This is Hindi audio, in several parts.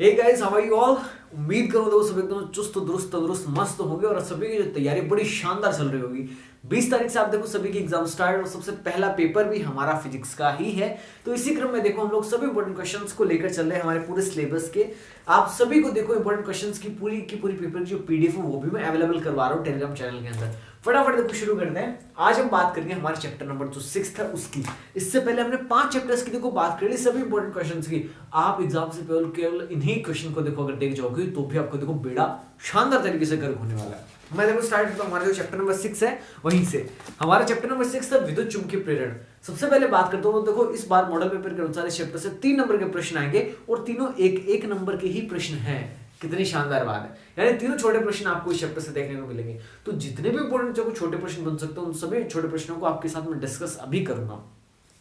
Hey guys, how are you all. उम्मीद करूँ तो सब एकदम चुस्त दुरुस्त तंदुरुस्त मस्त होंगे और सभी की जो तैयारी बड़ी शानदार चल रही होगी। 20 तारीख से आप देखो सभी की एग्जाम स्टार्ट और सबसे पहला पेपर भी हमारा फिजिक्स का ही है। तो इसी क्रम में देखो हम लोग सभी इंपॉर्टेंट क्वेश्चंस को लेकर चल रहे हैं हमारे पूरे सिलेबस के। आप सभी को देखो इंपॉर्टेंट क्वेश्चंस की पूरी पेपर की जो पीडीएफ है वो भी मैं अवेलेबल करवा रहा हूँ टेलीग्राम चैनल के अंदर। फटाफट देखो शुरू करते हैं। आज हम बात करेंगे हमारे चैप्टर नंबर जो 6 है उसकी। इससे पहले हमने 5 चैप्टर्स की देखो बात कर ली, सभी इंपॉर्टेंट क्वेश्चंस की। आप एग्जाम से केवल इन्हीं क्वेश्चन को देखो अगर देख जाओगे तो भी आपको देखो बेड़ा शानदार तरीके से गर्क होने वाला है। मैं देखो स्टार्ट करता हूं हमारा जो चैप्टर नंबर 6 है वहीं से। हमारा चैप्टर नंबर 6 था विद्युत चुंबकीय प्रेरण। सबसे पहले बात करता हूं, देखो इस बार मॉडल पेपर के अनुसार इस चैप्टर से 3 नंबर के प्रश्न आएंगे और तीनों एक नंबर के ही प्रश्न हैं। कितनी शानदार बात है, यानी तीनों छोटे प्रश्न आपको इस चैप्टर से देखने को मिलेंगे। तो जितने भी इंपॉर्टेंट जो छोटे प्रश्न बन सकते हैं उन सभी छोटे प्रश्नों को आपके साथ में डिस्कस अभी करूंगा।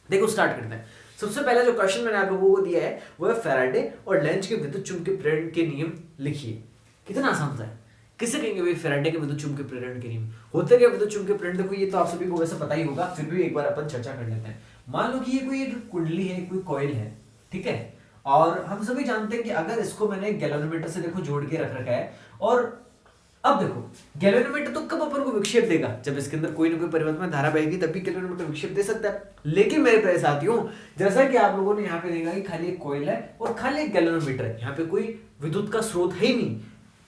देखो स्टार्ट करते हैं। सबसे पहला जो क्वेश्चन मैंने आप लोगों को दिया है वो है फैराडे और लेंज के विद्युत चुंबकीय प्रेरण के नियम लिखिए। कितना आसान सा है। किसे कहेंगे भाई फैराडे के विद्युत चुंबकीय प्रेरण के नियम। होते क्या विद्युत चुंबकीय प्रेरण, देखो ये तो आप सभी को वैसे पता ही होगा, फिर भी एक बार अपन चर्चा कर लेते हैं। मान लो कि ये कोई एक कुंडली है, कोई कॉइल है, ठीक है। और हम सभी जानते हैं कि अगर इसको मैंने गैल्वेनोमीटर से देखो जोड़ के रख रखा है और अब देखो गैल्वेनोमीटर तो कब अपन को विक्षेप देगा, जब इसके अंदर कोई ना कोई परिवर्तन धारा बहेगी तभी गैल्वेनोमीटर विक्षेप दे सकता है। लेकिन मेरे प्यारे साथियों, जैसा कि आप लोगों ने यहाँ पे देखा कि खाली एक कॉइल है और खाली एक गैल्वेनोमीटर है, यहाँ पे कोई विद्युत का स्रोत है ही नहीं।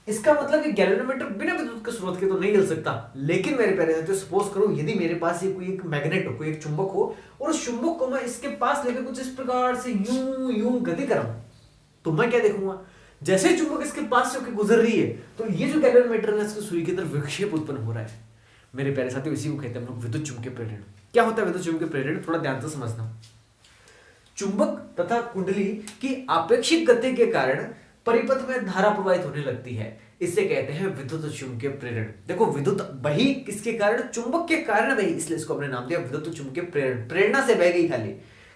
इसका मतलब कि गैल्वेनोमीटर बिना विद्युत के स्रोत के तो नहीं हिल सकता। लेकिन मेरे प्यारे साथियों, सपोज करो यदि मेरे पास ये कोई एक मैग्नेट हो, कोई एक चुंबक हो और उस चुंबक को मैं इसके पास लेकर कुछ इस प्रकार से यूं यूं गति कराऊं, तो मैं क्या देखूंगा, जैसे चुंबक इसके पास से होकर गुजर रही है तो ये जो गैल्वेनोमीटर है इसकी सुई की तरफ विक्षेप उत्पन्न हो रहा है। मेरे प्यारे साथियों, इसी को कहते हैं हम लोग विद्युत चुंबकीय प्रेरण। क्या होता है विद्युत चुंबकीय प्रेरण, थोड़ा ध्यान से समझना। चुंबक तथा कुंडली की आपेक्षिक गति के कारण परिपथ में धारा प्रवाहित होने लगती है, इसे कहते हैं विद्युत चुंबकीय प्रेरण। देखो विद्युत बही किसके कारण, चुंबक के कारण बही, इसलिए इसको हमने नाम दिया विद्युत चुंबकीय प्रेरण। प्रेरणा से बह गई खाली।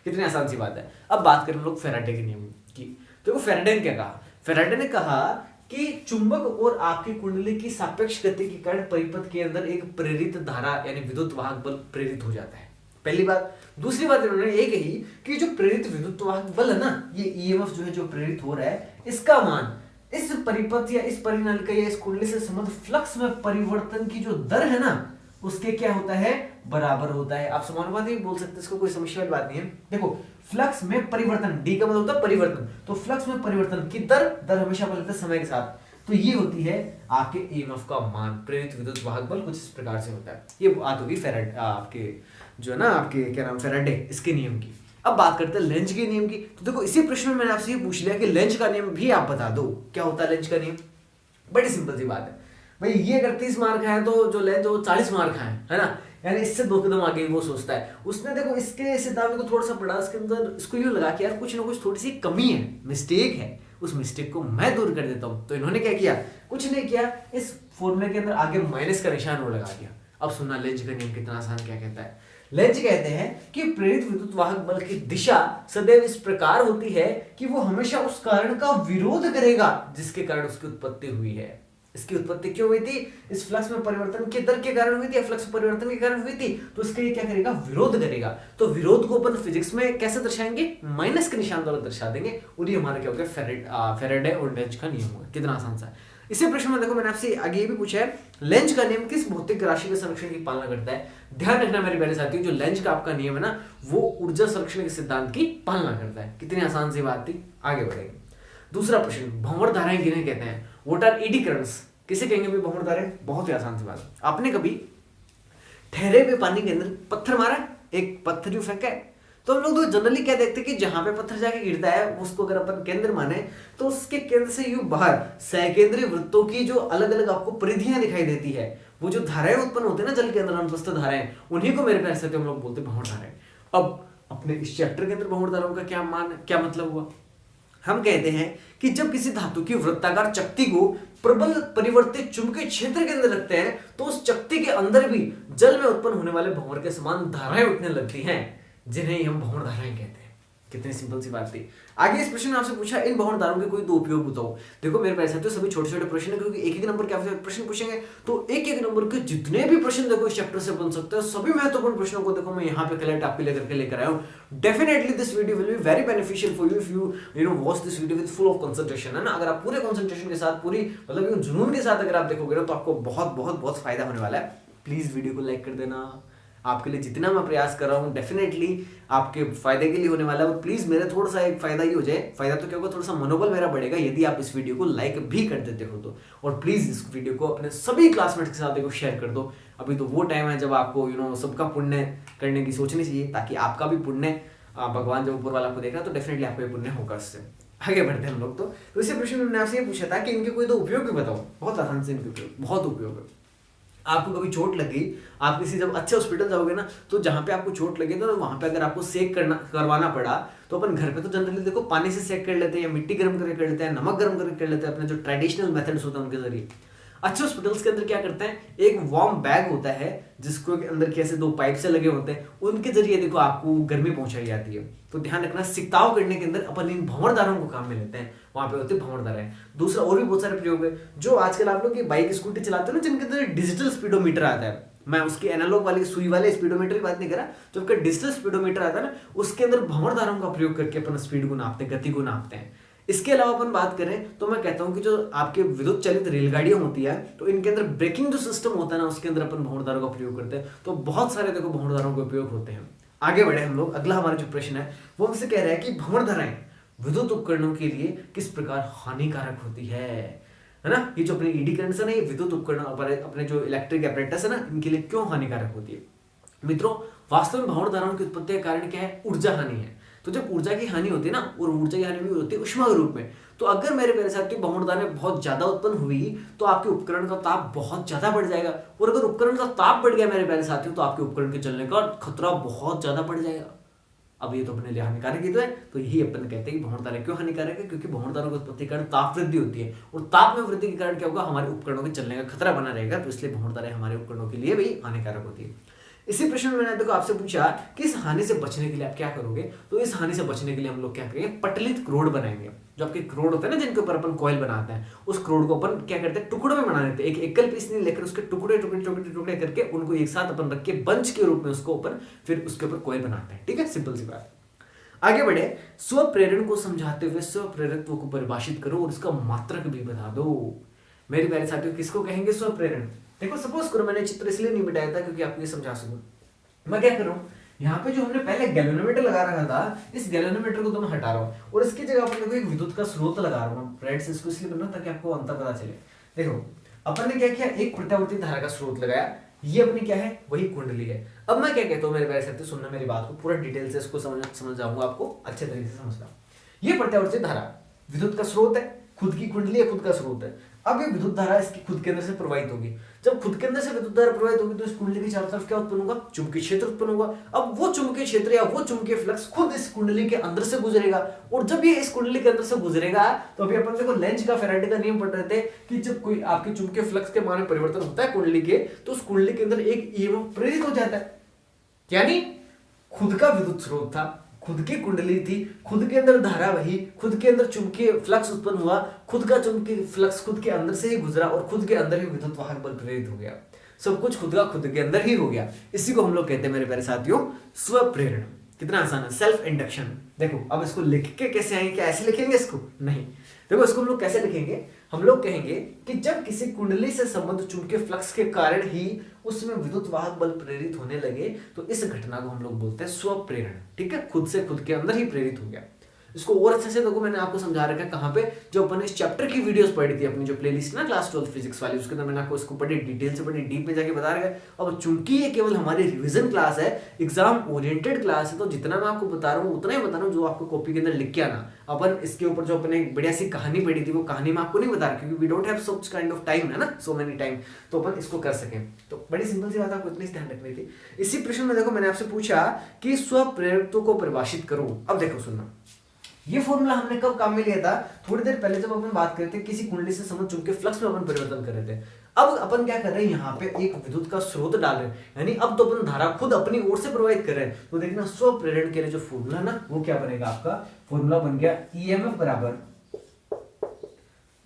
कितनी आसान सी बात है। अब बात करें हम लोग फैराडे के नियम की। देखो फैराडे ने क्या कहा, फैराडे ने कहा कि चुंबक और आपकी कुंडली की सापेक्ष गति के कारण परिपथ के अंदर एक प्रेरित धारा यानी विद्युत वाहक बल प्रेरित हो जाता है। पहली बात। दूसरी बात इन्होंने ये कही कि जो प्रेरित विद्युत वाहक बल है ना, ये ईएमएफ जो है जो प्रेरित हो रहा है, इसका मान इस परिपथ या इस परिनालिका या इस कुंडली से संबंध फ्लक्स में परिवर्तन की जो दर है ना उसके क्या होता है, बराबर होता है। आप समानुपाती भी बोल सकते हैं, इसको कोई समस्या वाली बात नहीं है। देखो फ्लक्स में परिवर्तन, डी का मतलब होता है परिवर्तन, तो फ्लक्स में परिवर्तन की दर हमेशा बदलता है समय के साथ। तो ये होती है आपके ईएमएफ का मान, प्रेरित विद्युत वाहक बल कुछ इस प्रकार से होता है। ये बात होगी फैराडे आपके जो है ना आपके क्या नाम फैराडे इसके नियम की। अब बात करते हैं लेंज के नियम की। तो देखो इसी प्रश्न में मैंने आपसे ये पूछ लिया कि लेंज का नियम भी आप बता दो। क्या होता है लेंज का नियम, बड़ी सिंपल सी बात है भाई। ये अगर 30 मार्क है तो जो लेंज वो 40 मार्क है ना, यानी इससे 2 कदम आगे वो सोचता है। उसने देखो इसके सिद्धांत को थोड़ा सा पढ़ा, इसके अंदर इसको यूं लगा कि यार कुछ ना कुछ थोड़ी सी कमी है, मिस्टेक है, उस मिस्टेक को मैं दूर कर देता हूं। तो इन्होंने क्या किया, कुछ नहीं किया, इस फॉर्मूले के अंदर आगे माइनस का निशान वो लगा दिया। अब सुनना लेंज का नियम कितना आसान क्या कहता है। लेंज कहते हैं कि प्रेरित विद्युत वाहक बल की दिशा सदैव इस प्रकार होती है कि वो हमेशा उस कारण का विरोध करेगा जिसके कारण उसकी उत्पत्ति हुई है। इसकी उत्पत्ति क्यों हुई थी, इस फ्लक्स में परिवर्तन के दर के कारण हुई थी या फ्लक्स परिवर्तन के कारण हुई थी, तो इसके लिए क्या करेगा, विरोध करेगा। तो विरोध को अपन फिजिक्स में कैसे दर्शाएंगे, माइनस के निशान द्वारा दर्शा देंगे। और ये हमारा क्या हो गया फैराडे और लेंज का नियम होगा। कितना आसान सा है। इसी प्रश्न में देखो मैंने आपसे आगे ये भी पूछा है, लेंज का नियम किस भौतिक राशि के संरक्षण की पालना करता है। ध्यान रखना मेरे प्यारे साथियों, जो लेंज का आपका नियम है ना वो ऊर्जा संरक्षण के सिद्धांत की पालना करता है। कितनी आसान सी बात थी। आगे बढ़ेंगे। दूसरा प्रश्न, भंवर धाराएं किन्हें कहते हैं, व्हाट आर एडी करंट्स। किसे कहेंगे भी भंवर धाराएं, बहुत ही आसान सी बात। आपने कभी ठहरे हुए पानी के अंदर पत्थर मारा, एक पत्थर जो फेंका है, तो हम लोग तो जनरली क्या देखते हैं कि जहां पे पत्थर जाके गिरता है उसको अगर अपन केंद्र माने तो उसके केंद्र से यूं बाहर सकेंद्रीय वृत्तों की जो अलग अलग आपको परिधियां दिखाई देती है, वो जो धाराएं उत्पन्न होते हैं ना जल के अंदर अनुपस्थित धाराएं, उन्हीं को मेरे प्यारे साथियों हम लोग बोलते हैं भंवर धाराएं। अब अपने इस चैप्टर के अंदर भंवर धाराओं का क्या मतलब हुआ। हम कहते हैं कि जब किसी धातु की वृत्ताकार चकती को प्रबल परिवर्तित चुंबकीय क्षेत्र के अंदर रखते हैं तो उस चकती के अंदर भी जल में उत्पन्न होने वाले भंवर के समान धाराएं उठने लगती हैं, जिन्हें हम भंवर धाराएं कहते हैं। कितनी सिंपल सी बात थी। आगे इस प्रश्न में आपसे पूछा इन भंवरधारों के कोई दो उपयोग बताओ। देखो मेरे पैसे तो सभी छोटे छोटे प्रश्न है, क्योंकि एक एक नंबर के प्रश्न पूछेंगे तो एक एक नंबर के जितने भी प्रश्न देखो इस चैप्टर से बन सकते हैं, सभी महत्वपूर्ण प्रश्नों को देखो मैं यहाँ पे कलेक्ट आपके लेकर के लेकर आया हूँ। Definitely this video will be very beneficial for you if you know watch this video with full of concentration, है ना। अगर आप पूरे कंसंट्रेशन के साथ, पूरी मतलब जुनून के साथ अगर आप देखोगे ना तो आपको बहुत बहुत बहुत फायदा होने वाला है। प्लीज वीडियो को लाइक कर देना, आपके लिए जितना मैं प्रयास कर रहा हूँ डेफिनेटली आपके फायदे के लिए होने वाला है। और प्लीज मेरा थोड़ा सा एक फायदा ही हो जाए, फायदा तो क्या होगा, थोड़ा सा मनोबल मेरा बढ़ेगा यदि आप इस वीडियो को लाइक भी कर देते हो तो। और प्लीज इस वीडियो को अपने सभी क्लासमेट्स के साथ देखो शेयर कर दो। अभी तो वो टाइम है जब आपको सबका पुण्य करने की सोचनी चाहिए, ताकि आपका भी पुण्य भगवान जब ऊपर वाला को देख रहा है तो डेफिनेटली आपको ये पुण्य होगा। इससे आगे बढ़ते हैं हम लोग। तो इसी प्रश्न में मैंने आपसे ये पूछा था कि इनके कोई दो उपयोग भी बताओ। बहुत आसान से इनके उपयोग, बहुत उपयोग है। आपको कभी चोट लग गई, आप किसी जब अच्छे हॉस्पिटल जाओगे ना तो जहाँ पे आपको चोट लगे तो वहाँ पे अगर आपको सेक करवाना पड़ा तो अपन घर पे तो जनरली देखो पानी से सेक कर लेते हैं, या मिट्टी गर्म करके कर लेते हैं, नमक गर्म करके कर लेते हैं, अपने जो ट्रेडिशनल मेथड्स होते हैं उनके जरिए। अच्छे हॉस्पिटल्स के अंदर क्या करते हैं, एक वार्म बैग होता है जिसको अंदर के ऐसे दो पाइप से लगे होते हैं, उनके जरिए देखो आपको गर्मी पहुंचाई जाती है। तो ध्यान रखना, सिकताव करने के अंदर अपन इन भंवरधारों को काम में लेते हैं, वहां पे होते हैं भंवरधाराएं। दूसरा और भी बहुत सारे प्रयोग है जो आजकल आप लोग बाइक स्कूटी चलाते हो ना, जिनके अंदर डिजिटल स्पीडोमीटर आता है। मैं उसके एनालॉग वाले सुई वाले स्पीडोमीटर की बात नहीं कर रहा, जो आपका डिजिटल स्पीडोमीटर आता है ना, उसके अंदर भंवरधारों का प्रयोग करके अपन स्पीड को नापते हैं, गति को नापते हैं। इसके अलावा अपन बात करें तो मैं कहता हूं कि जो आपके विद्युत चालित रेलगाड़ियां होती है तो इनके अंदर ब्रेकिंग जो सिस्टम होता है ना, उसके अंदर अपन भंवरधारों का प्रयोग करते हैं। तो बहुत सारे देखो भंवरधारों के उपयोग होते हैं। आगे बढ़े हम लोग। अगला हमारा जो प्रश्न है वो हमसे कह रहा है कि भंवरधाराएं विद्युत उपकरणों के लिए किस प्रकार हानिकारक होती है ना। ये जो अपने ईडी करंट है ना, ये विद्युत उपकरण अपने जो इलेक्ट्रिक एपरेटस है ना, इनके लिए क्यों हानिकारक होती है। मित्रों, वास्तव में भंवरधाराओं की उत्पत्ति का कारण क्या है, ऊर्जा हानि है। तो जब ऊर्जा की हानि होती है ना, और ऊर्जा की हानि भी होती है ऊष्मा के रूप में, तो अगर मेरे साथ भंवरधाराएं बहुत ज्यादा उत्पन्न हुई तो आपके उपकरण का ताप बहुत ज्यादा बढ़ जाएगा। और अगर उपकरण का ताप बढ़ गया मेरे प्यारे साथियों, तो आपके उपकरण के जलने का खतरा बहुत ज्यादा बढ़ जाएगा। अब ये तो अपने लिए हानिकारक ही तो है। तो यही अपन कहते हैं कि भंवरधाराएं क्यों हानिकारक है, क्योंकि भंवरधाराओं की उत्पत्ति के कारण ताप वृद्धि होती है, और ताप में वृद्धि के कारण क्या होगा, हमारे उपकरणों के चलने का खतरा बना रहेगा। तो इसलिए भंवरधाराएं हमारे उपकरणों के लिए भी हानिकारक होती है। इसी प्रश्न में मैंने देखो आपसे पूछा कि इस हानि से बचने के लिए आप क्या करोगे। तो इस हानि से बचने के लिए हम लोग क्या करेंगे, पटलित क्रोड बनाएंगे। जो आपके क्रोड होते हैं ना, जिनके ऊपर अपन कॉइल बनाते हैं, उस क्रोड को अपन क्या करते हैं, टुकड़ों में बना देते हैं। एक एकल पीस नहीं लेकर उसके टुकड़े टुकड़े टुकड़े टुकड़े करके उनको एक साथ अपन रख के बंच के रूप में उसको अपन फिर उसके ऊपर कॉइल बनाते हैं। ठीक है, सिंपल सी बात। आगे बढ़े। स्व प्रेरण को समझाते हुए स्व प्रेरकत्व को परिभाषित करो और उसका मात्रक भी बता दो। मेरे प्यारे साथियों, किसको कहेंगे स्व प्रेरण। देखो सपोज करो, मैंने चित्र इसलिए नहीं मिटाया था क्योंकि आपको ये समझा सकूं। मैं क्या कर रहा हूँ, यहाँ पे जो हमने पहले गैल्वेनोमीटर लगा रखा था, इस गैल्वेनोमीटर को तो मैं हटा रहा हूँ और इसकी जगह अपन देखो एक विद्युत का स्रोत लगा रहा हूँ। रेड से इसको इसलिए करना ताकि आपको अंतर पता चले। देखो अपन ने क्या किया, एक प्रत्यावर्ती धारा का स्रोत लगाया। ये अपनी क्या है, वही कुंडली है। अब मैं क्या कहता हूँ मेरे प्यारे साथियों, सुनना मेरी बात को पूरा डिटेल से, इसको समझ जाऊंगा, आपको अच्छे तरीके से समझना। ये प्रत्यावर्ती धारा विद्युत का स्रोत है, खुद की कुंडली है, खुद का स्रोत है। अब ये विद्युत धारा इसकी खुद के अंदर से प्रवाहित होगी। जब खुद के अंदर से विद्युत धारा प्रवाहित होगी तो इस कुंडली के चारों तरफ क्या उत्पन्न होगा, चुंबकीय क्षेत्र उत्पन्न होगा। अब वो चुंबकीय क्षेत्र या वो चुंबकीय फ्लक्स खुद इस कुंडली के अंदर से गुजरेगा, और जब ये इस कुंडली के अंदर से गुजरेगा तो अभी अपन देखो लेंज का फेराडे का नियम पढ़ रहे थे कि जब कोई आपके चुंबकीय फ्लक्स के मान में परिवर्तन होता है कुंडली के, तो उस कुंडली के अंदर एक ईएमएफ प्रेरित हो जाता है। यानी खुद का विद्युत स्रोत था, खुद की कुंडली थी, खुद के अंदर धारा वही, खुद के अंदर चुंबकीय फ्लक्स उत्पन्न हुआ, खुद का चुंबकीय फ्लक्स खुद के अंदर से ही गुजरा और खुद के अंदर ही विद्युत वाहक बल प्रेरित हो गया। सब कुछ खुद का खुद के अंदर ही हो गया। इसी को हम लोग कहते हैं मेरे प्यारे साथियों स्व प्रेरण। कितना आसान है, सेल्फ इंडक्शन। देखो अब इसको लिख के कैसे आएंगे, क्या ऐसे लिखेंगे इसको, नहीं। देखो इसको हम लोग कैसे लिखेंगे, हम लोग कहेंगे कि जब किसी कुंडली से संबंध चुंबकीय फ्लक्स के कारण ही उसमें विद्युत वाहक बल प्रेरित होने लगे तो इस घटना को हम लोग बोलते हैं स्व प्रेरण। ठीक है, खुद से खुद के अंदर ही प्रेरित हो गया। इसको और अच्छे से देखो, मैंने आपको समझा रखा है कहां पे, जो अपन इस चैप्टर की वीडियोस पढ़ी थी अपनी जो प्लेलिस्ट ना क्लास 12 फिजिक्स वाली, उसके अंदर मैंने आपको इसको बड़ी डिटेल से बड़ी डीप में जाके बता रखा है। अब चूंकि ये केवल हमारी रिवीजन क्लास है, एग्जाम ओरिएंटेड क्लास है, तो जितना मैं आपको बता रहा हूँ उतना ही बता रहा हूँ जो आपको कॉपी के अंदर लिख के आना। अपन इसके ऊपर जो अपने बढ़िया सी कहानी पढ़ी थी वो कहानी मैं आपको नहीं बता रहा क्योंकि we don't have such kind of time, है ना, सो मेनी टाइम, तो अपन इसको कर सकें। तो बड़ी सिंपल सी बात आपको इतनी ध्यान रखनी थी। इसी प्रश्न में देखो मैंने आपसे पूछा कि स्व प्रेरकत्व को परिभाषित करो। अब देखो सुनना, ये फॉर्मूला हमने कब काम में लिया था? थोड़ी देर पहले जब अपन बात कर रहे थे किसी कुंडली से समझ चुके फ्लक्स में अपन परिवर्तन कर रहे थे। अब अपन क्या कर रहे हैं, यहाँ पे एक विद्युत का स्रोत डाल रहे हैं, यानी अब तो अपन धारा खुद अपनी ओर से प्रवाहित कर रहे हैं। तो देखना स्वप्रेरण के लिए जो फॉर्मूला ना वो क्या बनेगा, आपका फॉर्मूला बन गया ईएमएफ बराबर,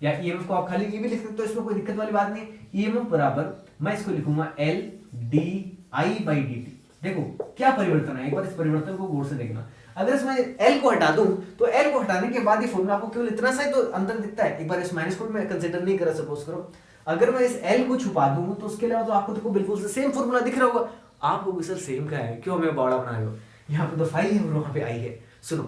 या ईएमएफ को आप खाली ये भी लिख सकते हो, इसमें कोई दिक्कत वाली बात नहीं। ईएमएफ बराबर मैं इसको लिखूंगा L D I by D T. देखो क्या परिवर्तन है, एक बार इस परिवर्तन को गौर से देखना। अगर इसमें एल को हटा दूं तो एल को हटाने के बाद ये फॉर्मूला आपको केवल इतना सा ही तो अंतर दिखता है। एक बार इस माइनस को मैं कंसीडर नहीं करा, सपोज करो अगर मैं इस एल को छुपा दूं तो उसके अलावा तो आपको देखो बिल्कुल सेम फॉर्मूला दिख रहा होगा। आपको भी सर सेम का है, क्यों हमें बावड़ा बना रहे हो? यहाँ पे तो फाइव है और वहां पे आई है। सुनो,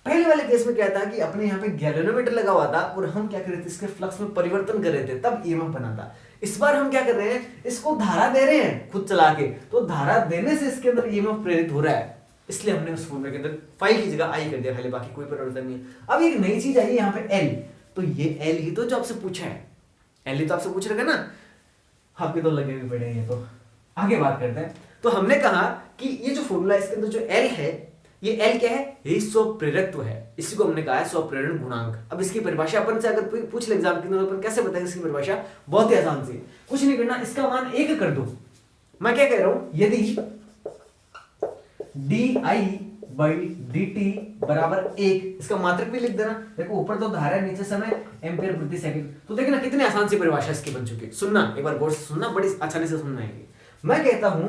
पहले वाले केस में क्या था कि अपने यहाँ पे गैल्वेनोमीटर लगा हुआ था और हम क्या कर रहे थे, इसके फ्लक्स में परिवर्तन कर रहे थे, तब ईएमएफ बना था। इस बार हम क्या कर रहे हैं, इसको धारा दे रहे हैं खुद चला के, तो धारा देने से इसके अंदर ईएमएफ प्रेरित हो रहा है, इसलिए हमने उस फॉर्मूले के अंदर फाइव की जगह आई कर दिया, खाली बाकी कोई परिवर्तन नहीं है। अब एक नई चीज आई है यहाँ पे एल, तो ये एल ही तो जो आपसे पूछा है, एल ही तो आपसे पूछ रहे ना, आपके तो लगे हुए पड़े हैं। तो आगे बात करते हैं। तो हमने कहा कि ये जो फॉर्मूला इसके अंदर जो एल है, ये एल क्या है, ये स्वप्रेरकत्व है, इसी को हमने कहा है स्वप्रेरण गुणांक। अब इसकी परिभाषा अपन से अगर पूछ ले एग्जाम के अंदर, अपन कैसे बताएंगे इसकी परिभाषा? बहुत ही आसान सी, कुछ नहीं करना, इसका मान 1 कर दो। मैं क्या कह रहा हूं, यदि D I by D T बराबर 1, इसका मात्रक भी लिख देना। देखो ऊपर तो धारा है, नीचे समय एम्पियर प्रति सेकंड। तो देखना कितनी आसान सी परिभाषा इसकी बन चुकी है। सुनना एक बार गौर से सुनना, बड़ी आसानी से सुनना है। मैं कहता हूं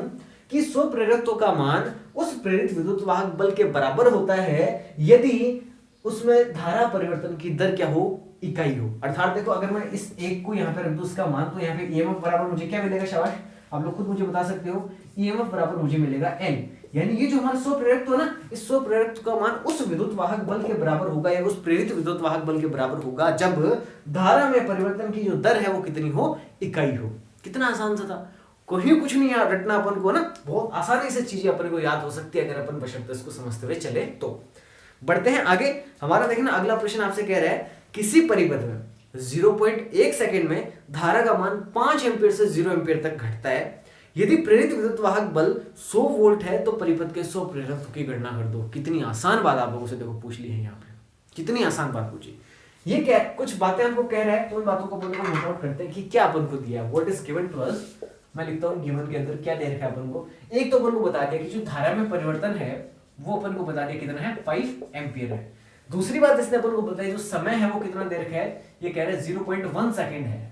कि स्वप्रेरकत्व का मान उस प्रेरित विद्युत वाहक बल के बराबर होता है यदि उसमें धारा परिवर्तन की दर क्या हो, इकाई हो। अर्थात देखो अगर मैं इस एक को यहाँ पे रख दूं उसका मान, तो यहाँ पे ईएमएफ बराबर मुझे क्या मिलेगा, शाबाश आप लोग खुद मुझे बता सकते हो, ईएमएफ बराबर मुझे मिलेगा एल। यानी ये जो हमारा स्वप्रेरकत्व है ना, इस स्वप्रेरकत्व का मान उस विद्युत वाहक बल के बराबर होगा, या उस प्रेरित विद्युत वाहक बल के बराबर होगा जब धारा में परिवर्तन की जो दर है वो कितनी हो, इकाई हो। कितना आसान सा था, कोई कुछ नहीं याद रटना अपन को ना, बहुत आसानी से चीजें अपन को याद हो सकती है अगर अपन बशर्ते इसको समझते हुए चले तो। बढ़ते हैं आगे। हमारा देखना अगला प्रश्न आपसे कह रहा है, किसी परिपथ में 0.1 सेकंड में धारा का मान 5 एम्पीयर से 0 एम्पीयर तक घटता है। यदि प्रेरित विद्युत वाहक बल 100 वोल्ट है तो परिपथ के स्वप्रेरकत्व की गणना कर दो। कितनी आसान बात आप लोगों से देखो पूछ ली है यहाँ पे, कितनी आसान बात पूछी। ये क्या कुछ बातें आपको कह रहा है, तो उन बातों को अपन को नोट आउट करते हैं कि क्या अपन को दिया, what is given to us. मैं लिखता हूँ गिवन के अंदर क्या दे रखा है अपन को। एक तो अपन को बता दिया कि जो धारा में परिवर्तन है वो अपन को बता दिया कितना है, 5 एम्पीयर है। दूसरी बात इसने अपन को बताई, जो समय है वो कितना दे रखा है, ये कह रहे हैं 0.1 सेकंड है,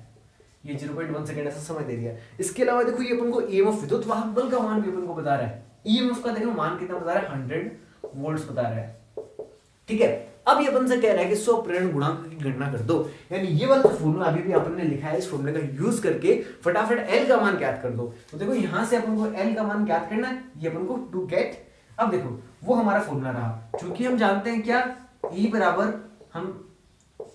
ये 0.1 सेकंड ऐसा समय दे दिया। इसके अलावा देखो ये अपन को ईएमएफ विद्युत वाहक बल का मान भी अपन को बता रहा है। ईएमएफ का देखो मान कितना बता रहा है, 100 वोल्ट्स बता रहा है। ठीक है, अब ये अपन से कह रहा है कि स्वप्रेरण गुणांक की गणना कर दो। यानी ये वाला फॉर्मूला अभी भी अपन ने लिखा है, इस फॉर्मूले का यूज करके फटाफट एल का मान ज्ञात कर दो। तो देखो यहां से अपन को एल का मान ज्ञात करना है, ये अपन को टू गेट। अब देखो वो हमारा फॉर्मूला रहा, क्योंकि हम जानते हैं क्या, E बराबर हम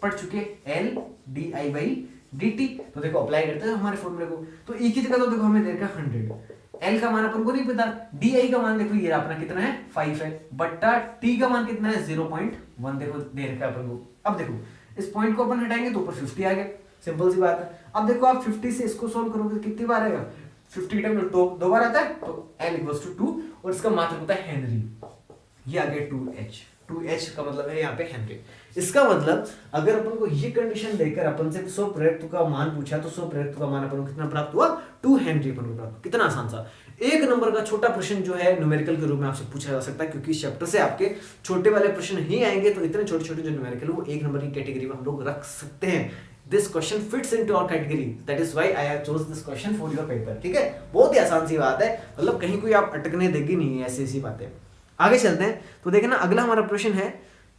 पढ़ चुके L D I by D T. तो देखो अप्लाई करते हैं हमारे फॉर्मूले को, तो E की जगह तो देखो हमें दे रखा 100, L का मान अपन को नहीं पता, DI का मान देखो ये अपना कितना है 5 है, बट्टा T का मान कितना है 0.1 देखो दे रखा है अपन को। अब देखो इस पॉइंट को अपन हटाएंगे तो ऊपर 50 आ गया, सिंपल सी बात है। अब देखो आप 50 से इसको सॉल्व करोगे कितनी बार आएगा, 50 टाइम दो बार आता है, तो L = 2 और इसका मात्रक होता है हेनरी, ये आ गया 2H का मतलब है यहाँ पे हेनरी। इसका मतलब अगर अपन को ये कंडीशन देकर अपन से स्वप्रेरकत्व का मान पूछा तो स्वप्रेरकत्व का मान अपन को कितना प्राप्त हुआ, 2 हेनरी अपन को प्राप्त। कितना आसान सा एक नंबर का छोटा प्रश्न जो है न्यूमेरिकल के रूप में आपसे पूछा जा सकता है, क्योंकि इस चैप्टर से आपके छोटे वाले प्रश्न ही आएंगे, तो इतने छोटे छोटे जो न्यूमेरिकल वो 1 नंबर की कैटेगरी में हम लोग रख सकते हैं। This question fits into our category, that is why I have chose this question for your paper. ठीक है, बहुत ही आसान सी बात है, मतलब कहीं कोई आप अटकने देगी नहीं है, ऐसी बातें। आगे चलते हैं, तो देखना अगला हमारा प्रश्न है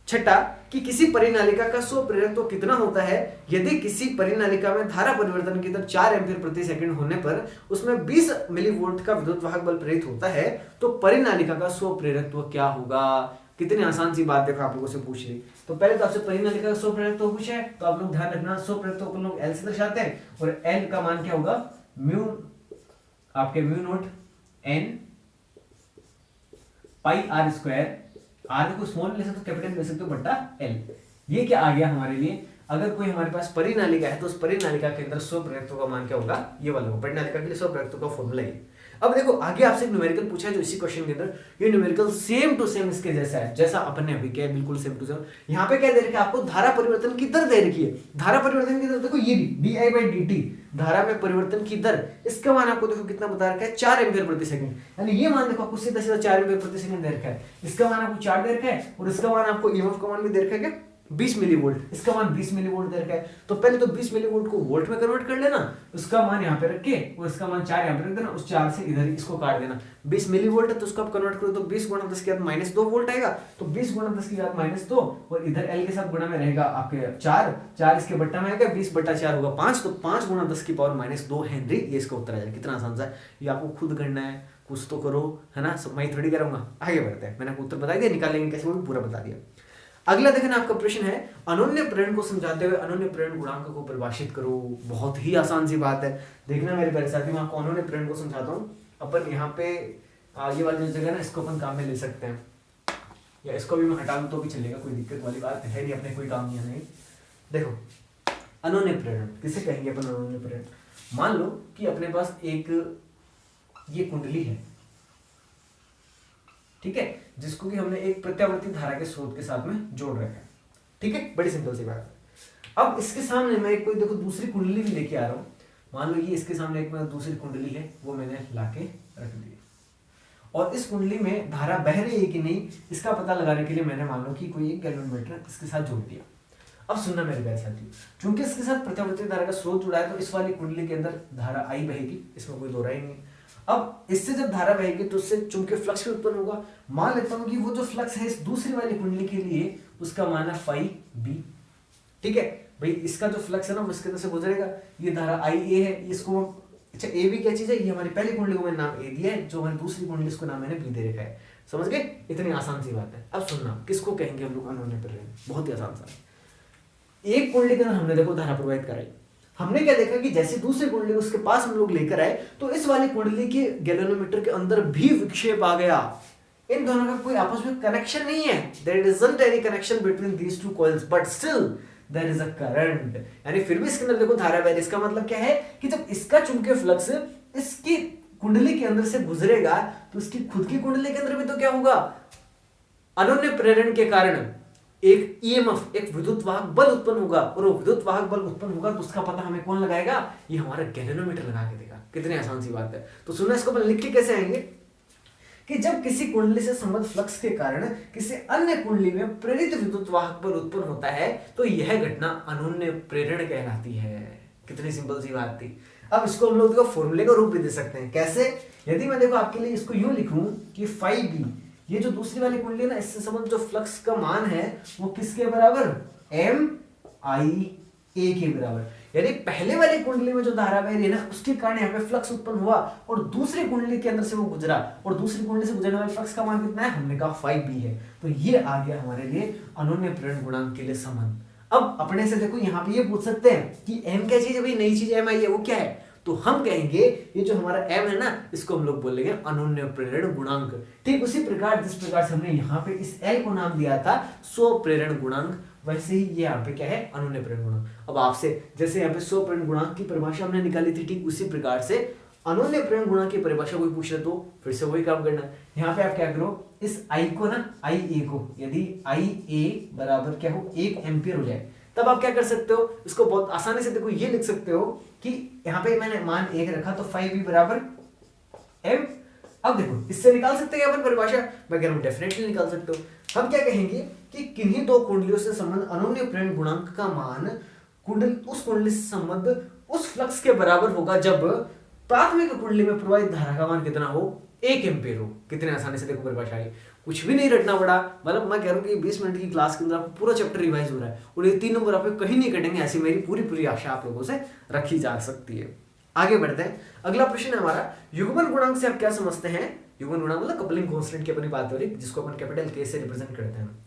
छठा कि किसी परिनालिका का स्वप्रेरकत्व कितना होता है यदि किसी परिनालिका में धारा परिवर्तन की दर 4 एम्पीयर प्रति सेकंड होने पर उसमें 20 मिलीवोल्ट का विद्युत वाहक बल प्रेरित होता है, तो परिनालिका का स्वप्रेरकत्व क्या होगा। कितनी आसान सी बात देखो आप लोगों से पूछ रही। तो पहले तो आपसे परिनालिका का स्वप्रेरकत्व पूछा है, तो आप लोग ध्यान रखना स्वप्रेरकत्व अपन लोग L से दर्शाते हैं, और L का मान क्या होगा, म्यू आपके mu naught n pi r square, R को स्मॉल ले सकते हो कैपिटल ले सकते हो बट्टा एल। ये क्या आ गया हमारे लिए, अगर कोई हमारे पास परिनालिका है तो उस परिनालिका के अंदर स्वप्रेरकत्व का मान क्या होगा, ये वाला परिनालिका के लिए स्वप्रेरकत्व का फॉर्मूला है। अब देखो आगे आपसे एक न्यूमेरिकल पूछा है जो इसी क्वेश्चन के अंदर, ये न्यूमेरिकल सेम टू सेम इसके जैसा है, जैसा अपन ने अभी किया है, बिल्कुल सेम टू सेम। यहाँ पे क्या दे रखा है आपको, धारा परिवर्तन की दर दे रखी है। धारा परिवर्तन की दर देखो ये di/dt, धारा में परिवर्तन की दर, इसका मान आपको देखो कितना बता रखा है, 4 एम्पीयर प्रति सेकंड। यानी ये मान देखो आपको सीधा सीधा 4 एम्पीयर प्रति सेकंड दे रखा है, इसका मान आपको 4 दे रखा है, और इसका मान आपको ईएमएफ का मान भी दे रखा है क्या, 20 मिलीवोल्ट, इसका मान 20 मिलीवोल्ट दे रखा है। तो पहले तो 20 मिलीवोल्ट को वोल्ट में कन्वर्ट कर लेना, उसका मान यहाँ पे रख के और इसका मान 4 यहाँ पे रख देना, उस 4 से इधर इसको काट देना। 20 मिलीवोल्ट है तो उसको आप कन्वर्ट करो तो 20 गुणा 10 की घात -2 वोल्ट आएगा, तो 20 गुणा 10 की घात -2, और इधर एल के साथ गुणा में रहेगा आपके 4 इसके बट्टा में आएगा, 20/4 होगा 5, तो 5 गुणा 10 की पावर -2 हेनरी, ये इसका उत्तर आ जाएगा। कितना आसान सा है, ये आपको खुद करना है, कुछ तो करो, है ना, सब मैं थोड़ी करूंगा। आगे बढ़ते हैं, मैंने आपको उत्तर बता दिया, निकालेंगे कैसे वो भी पूरा बता दिया। अगला देखना आपका प्रश्न है, अनन्य प्रेरण को समझाते हुए अनन्य प्रेरण गुणांक को परिभाषित करो। बहुत ही आसान सी बात है, देखना मेरे प्यारे साथी, मैं आपको अनन्य प्रेरण को समझाता हूँ। अपन यहाँ पे ये वाली जो जगह ना, इसको अपन काम में ले सकते हैं, या इसको भी मैं हटा दूं तो भी चलेगा, कोई दिक्कत वाली बात है नहीं, अपने कोई काम नहीं। देखो अनन्य प्रेरण किसे कहेंगे अपन, अनन्य प्रेरण, मान लो कि अपने पास एक ये कुंडली है, ठीक है, जिसको कि हमने एक प्रत्यावर्ती धारा के स्रोत के साथ में जोड़ रखा है, ठीक है, बड़ी सिंपल सी बात है। अब इसके सामने मैं कोई देखो दूसरी कुंडली भी लेके आ रहा हूँ, मान लो ये इसके सामने एक मैं दूसरी कुंडली है, वो मैंने लाके रख दी, और इस कुंडली में धारा बह रही है कि नहीं इसका पता लगाने के लिए मैंने मान लो कि कोई एक गैल्वेनोमीटर इसके साथ जोड़ दिया। अब सुनना मेरे प्यारे साथी, चूंकि इसके साथ प्रत्यावर्ती धारा का स्रोत जुड़ा है, तो इस वाली कुंडली के अंदर धारा आई बहेगी, इसमें कोई दो राय नहीं। अब इससे जब धारा बहेगी तो उससे चुंबकीय फ्लक्स भी उत्पन्न होगा। मान लेता हूं कि वो जो फ्लक्स है इस दूसरी वाली कुंडली के लिए उसका मान है फाई बी, ठीक है भाई, इसका जो फ्लक्स है ना वो इसके अंदर से गुजरेगा, ये धारा आई ए है, इसको अच्छा ए बी क्या चीज है, ये हमारी पहली कुंडली को मैंने नाम ए दिया है, जो हमारी दूसरी कुंडली इसको नाम मैंने बी दे रखा है, समझ गए, इतनी आसान सी बात है। अब सुनना किसको कहेंगे हम लोग अनन्य प्रेरण, बहुत ही आसान सा। एक कुंडली के अंदर हमने देखो धारा प्रवाहित कराई, हमने क्या देखा कि जैसे दूसरी कुंडली उसके पास हम लोग लेकर आए तो इस वाली कुंडली के गैल्वेनोमीटर के अंदर भी विक्षेप आ गया। इन दोनों का कोई आपस में कनेक्शन नहीं है, there isn't any connection between these two coils, but still there is a current, यानी फिर भी इसके अंदर देखो धारा बह रही है। इसका मतलब क्या है कि जब इसका चुंबकीय फ्लक्स इसकी कुंडली के अंदर से गुजरेगा तो इसकी खुद की कुंडली के अंदर भी तो क्या होगा, अनन्य प्रेरण के कारण एक ईएमएफ, एक विद्युत वाहक बल उत्पन्न होगा, और वो विद्युत वाहक बल उत्पन्न होगा तो उसका पता हमें कौन लगाएगा, ये हमारा गैल्वेनोमीटर लगा के देगा। कितनी आसान सी बात है। तो सुनो, इसको अपन लिख के कैसे आएंगे कि जब किसी कुंडली से संबद्ध फ्लक्स के कारण किसी अन्य कुंडली में प्रेरित विद्युत वाहक बल उत्पन्न होता है तो यह घटना अनन्य प्रेरण कहलाती है। कितनी सिंपल सी बात थी। अब इसको हम लोग फॉर्मूले का रूप भी दे सकते हैं, कैसे, यदि मैं देखो आपके लिए इसको यूं लिखूं कि फाई बी, ये जो दूसरी वाली कुंडली ना, इससे संबंध जो फ्लक्स का मान है वो किसके बराबर, एम आई ए के बराबर, यानी पहले वाली कुंडली में जो धारा बह रही है ना उसके कारण यहाँ पे फ्लक्स उत्पन्न हुआ और दूसरी कुंडली के अंदर से वो गुजरा, और दूसरी कुंडली से गुजरने वाले फ्लक्स का मान कितना है, हमने कहा 5b है। तो ये आ गया हमारे लिए अनन्य प्रेरण गुणांक के लिए संबंध। अब अपने से देखो यहाँ पे ये पूछ सकते हैं कि m क्या चीज है, भाई नई चीज एम आई है, वो क्या है, तो हम कहेंगे ये जो हमारा m है ना इसको हम लोग बोलेंगे अनन्य प्रेरण गुणांक। ठीक उसी प्रकार जिस प्रकार से हमने यहाँ पे इस l को नाम दिया था स्व प्रेरण गुणांक, वैसे ही ये यहाँ पे क्या है, अनन्य प्रेरण गुणांक। अब आपसे जैसे यहाँ पे स्व प्रेरण गुणांक की परिभाषा हमने निकाली थी, ठीक उसी प्रकार से अनन्य प्रेरण गुणांक की परिभाषा कोई पूछ रहे तो फिर से वही काम करना। यहाँ पे आप क्या करो, इस I को ना IA को, यदि IA बराबर क्या हो 1 एम्पियर हो जाए तब आप क्या कर सकते हो, इसको बहुत आसानी से देखो ये लिख सकते हो कि यहाँ पे मैंने मान 1 रखा तो 5b बराबर m। अब देखो इससे निकाल सकते हैं अपन परिभाषा, मैं कह रहा हूँ डेफिनेटली निकाल सकते हो। हम क्या कहेंगे कि किन्हीं दो कुंडलियों से संबंध अनन्य प्रेरण गुणांक का मान उस कुंडली से संबंध उस फ्लक्स के बराबर होगा जब प्राथमिक कुंडली में प्रवाहित धारा का मान कितना हो, 1 एम्पीयर हो। कितने आसानी से देखो परिभाषा आई, कुछ भी नहीं रटना पड़ा। मतलब मैं कह रहा हूँ कि 20 मिनट की क्लास के अंदर आपको पूरा चैप्टर रिवाइज हो रहा है और ये 3 नंबर आप कहीं नहीं कटेंगे, ऐसी मेरी पूरी आशा आप लोगों से रखी जा सकती है। आगे बढ़ते हैं, अगला प्रश्न है हमारा, युग्मन गुणांक से आप क्या समझते हैं। युग्मन गुणांक मतलब कपलिंग कांस्टेंट की अपनी बात हो रही, जिसको अपन कैपिटल के से रिप्रेजेंट करते हैं।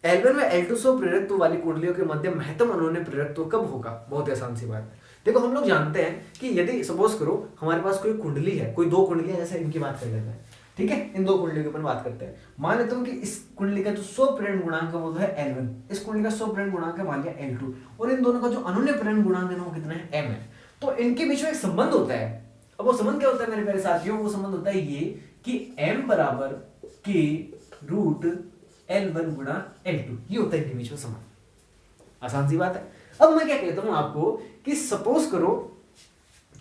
L1 व L2 सो प्रेरकत्व वाली कुंडलियों के मध्य महत्तम अनन्य प्रेरकत्व कब होगा। बहुत आसान सी बात है। देखो हम लोग जानते हैं कि यदि सपोज करो हमारे पास कोई कुंडली है, कोई दो कुंडलियां, जैसे इनकी बात कर लेते हैं, ठीक है, इन दो कुंडलियों के ऊपर बात करते हैं। मान लेता हूं कि इस कुंडली का जो स्व प्रेरण गुणांक है वो है L1, इस कुंडली का स्व प्रेरण गुणांक है मान लिया L2, और इन दोनों का जो अनन्य प्रेरण गुणांक है वो कितना है, M है। तो इनके बीच में एक संबंध होता है। अब वो संबंध क्या होता है मेरे प्यारे साथियों, वो संबंध होता है ये कि m बराबर k रूट L1 गुणा L2, ये होता है इनके बीच में संबंध। आसान सी बात है। अब मैं क्या कहता हूं आपको कि सपोज करो,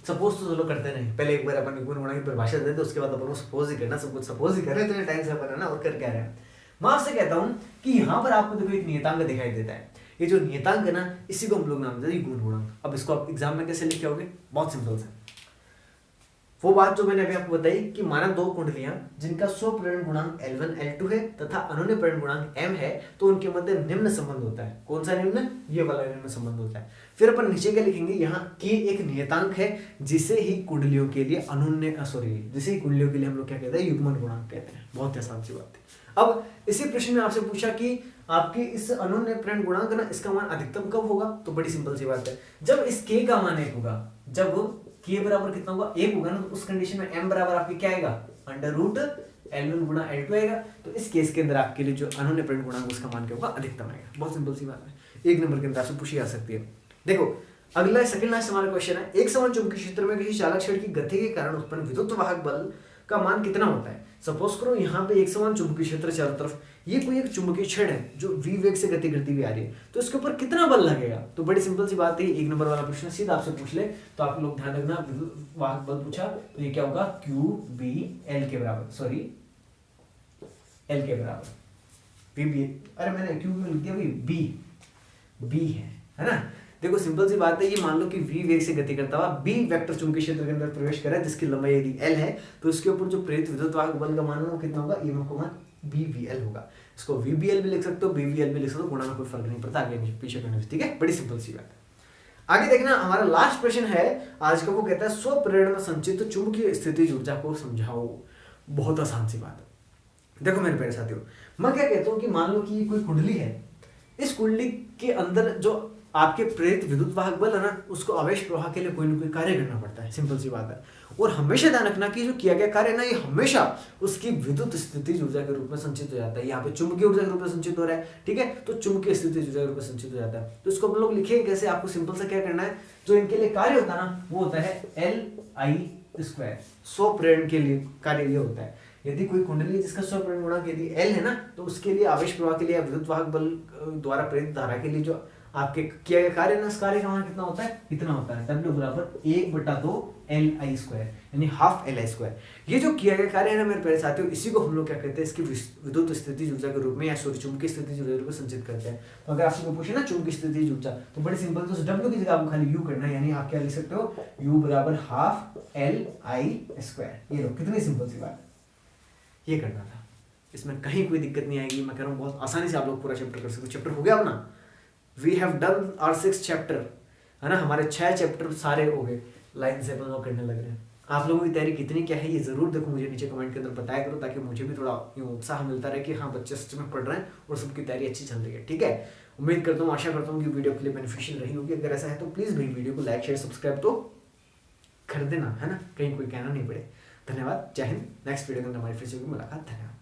सपोज तो चलो करते नहीं, पहले एक बार अपन गुण गुणा की परिभाषा देते, उसके बाद अपन सपोज ही करना, सब कुछ सपोज ही कर रहे हैं, टाइम से अपन है ना, और कर क्या रहे हैं। मैं आपसे कहता हूं कि यहां पर आपको देखो एक नियतांक दिखाई देता है, ये जो नियतांक है ना, इसी को हम लोग नाम देते हैं गुण गुणांक। अब इसको आप एग्जाम में कैसे लिखे होगे, बहुत सिंपल से, वो बात जो मैंने अभी आपको बताई कि माना दो कुंडलियां जिनका स्वप्रेरण गुणांक L1 L2 है तथा अनुन्य प्रेरण गुणांक M है, तो उनके मध्य निम्न संबंध होता है। कौन सा निम्न, ये वाला निम्न संबंध होता है। फिर अपन नीचे क्या लिखेंगे, यहाँ K एक नियतांक है जिसे ही कुंडलियों के लिए जिसे ही कुंडलियों के लिए हम लोग क्या कहते हैं, युग्मन गुणांक कहते हैं। बहुत आसान सी बात है। अब इसी प्रश्न में आपसे पूछा कि आपके इस अनुन्य प्रेरण गुणांक ना, इसका मान अधिकतम कब होगा, तो बड़ी सिंपल सी बात है, जब इस K का मान 1 होगा। जब K बराबर कितना होगा, 1 होगा ना, तो उस कंडीशन में M बराबर आपके क्या आएगा, अंडर रूट L1 गुणा L2 आएगा। तो इस केस के अंदर आपके लिए जो अनुन्य प्रेरण गुणांक उसका मान क्या होगा, अधिकतम आएगा। बहुत सिंपल सी बात है, 1 नंबर के अंदर आपसे पूछी जा सकती है। देखो अगला सेकंड लास्ट हमारा क्वेश्चन है, एक समान चुंबकीय क्षेत्र में किसी चालक छड़ की गति के कारण उत्पन्न विद्युत वाहक बल का मान कितना होता है। सपोज करो यहाँ पे एक समान चुंबकीय क्षेत्र चारों तरफ, ये कोई एक चुंबकीय छड़ है जो v वेग से गति करती हुई आ रही है, तो इसके ऊपर कितना बल लगेगा। तो बड़ी सिंपल सी बात है, 1 नंबर वाला प्रश्न सीधा आपसे पूछ ले तो आप लोग ध्यान रखना, विद्युत वाहक बल पूछा तो ये क्या होगा, QB L के बराबर, सॉरी L के बराबर, VB, अरे मैंने Q में लिख दिया भाई, B है ना। देखो सिंपल सी बात है, ये मान लो कि v वेग से गति करता हुआ B वेक्टर चुंबकीय क्षेत्र के अंदर प्रवेश कर रहा है, जिसकी लंबाई यदि L है, तो इसके ऊपर जो प्रेरित विद्युत वाहक बल का मान वो कितना होगा, EMF का मान BVL होगा। इसको VBL भी लिख सकते हो, BVL भी लिख सकते हो, गुणा में कोई फर्क नहीं पड़ता, आगे पीछे करने से, ठीक है। बड़ी सिंपल सी बात है। आगे देखना हमारा लास्ट प्रश्न है आज का, वो कहता है स्वप्रेरण में संचित चुंबकीय स्थितिज ऊर्जा को समझाओ। बहुत आसान सी बात है। देखो मेरे प्यारे साथियों, मैं क्या कहता हूँ कि मान लो कि कोई कुंडली है, इस कुंडली के अंदर जो आपके प्रेरित विद्युत वाहक बल है ना, उसको आवेश प्रवाह के लिए कोई ना कोई कार्य करना पड़ता है, सिंपल सी बात है। और हमेशा ध्यान रखना कि जो किया गया कार्य है ना, ये हमेशा उसकी विद्युत स्थितिज ऊर्जा के रूप में संचित हो जाता है। यहाँ पे चुंबकीय ऊर्जा के रूप में संचित हो रहा है, ठीक है, तो चुंबकीय स्थितिज ऊर्जा के रूप में संचित हो जाता है। तो इसको हम लोग लिखेंगे कैसे, आपको सिंपल सा क्या करना है, जो इनके लिए कार्य होता है ना, वो होता है Li²। स्वप्रेरण के लिए कार्य ये होता है, यदि कोई कुंडली जिसका स्वप्रेरण गुणांक यदि L है ना, तो उसके लिए आवेश प्रवाह के लिए विद्युत वाहक बल द्वारा प्रेरित धारा के लिए जो आपके किया गया कार्य ना, उस कार्य का मान कितना होता है, इतना होता है, W बराबर 1/2 Li², यानी हाफ Li²। ये जो किया गया कार्य है ना मेरे प्यारे साथियों, इसी को हम लोग क्या कहते हैं, इसकी विद्युत स्थितिज ऊर्जा के रूप में या चुंबकीय स्थितिज ऊर्जा को संचित करते हैं। तो अगर आपसे पूछे ना चुंबकीय स्थितिज ऊर्जा, तो बड़ी सिंपल, तो W की जगह आपको खाली U करना है, यानी आप क्या लिख सकते हो, U बराबर हाफ Li²। ये लो, कितनी सिंपल सी बात, ये करना था, इसमें कहीं कोई दिक्कत नहीं आएगी। मैं कह रहा हूँ बहुत आसानी से आप लोग पूरा चैप्टर कर सकते हो। चैप्टर हो गया अपना, we have done our 6th chapter, है ना, हमारे 6 चैप्टर सारे हो गए, लाइन से अपन लोग करने लग रहे हैं। आप लोगों की तैयारी कितनी क्या है ये जरूर देखो, मुझे नीचे कमेंट के अंदर बताया करो, ताकि मुझे भी थोड़ा उत्साह मिलता रहे कि हाँ बच्चे सच में पढ़ रहे हैं और सबकी तैयारी अच्छी चल रही है, ठीक है। उम्मीद करता हूँ, आशा करता हूँ कि वीडियो के लिए बेनिफिशियल रही होगी। अगर ऐसा है तो प्लीज़ भाई वीडियो को लाइक शेयर सब्सक्राइब तो कर देना, है ना, कहीं कोई कहना नहीं पड़े। धन्यवाद, जय हिंद। नेक्स्ट वीडियो के अंदर हमारी फिर से मुलाकात, धन्यवाद।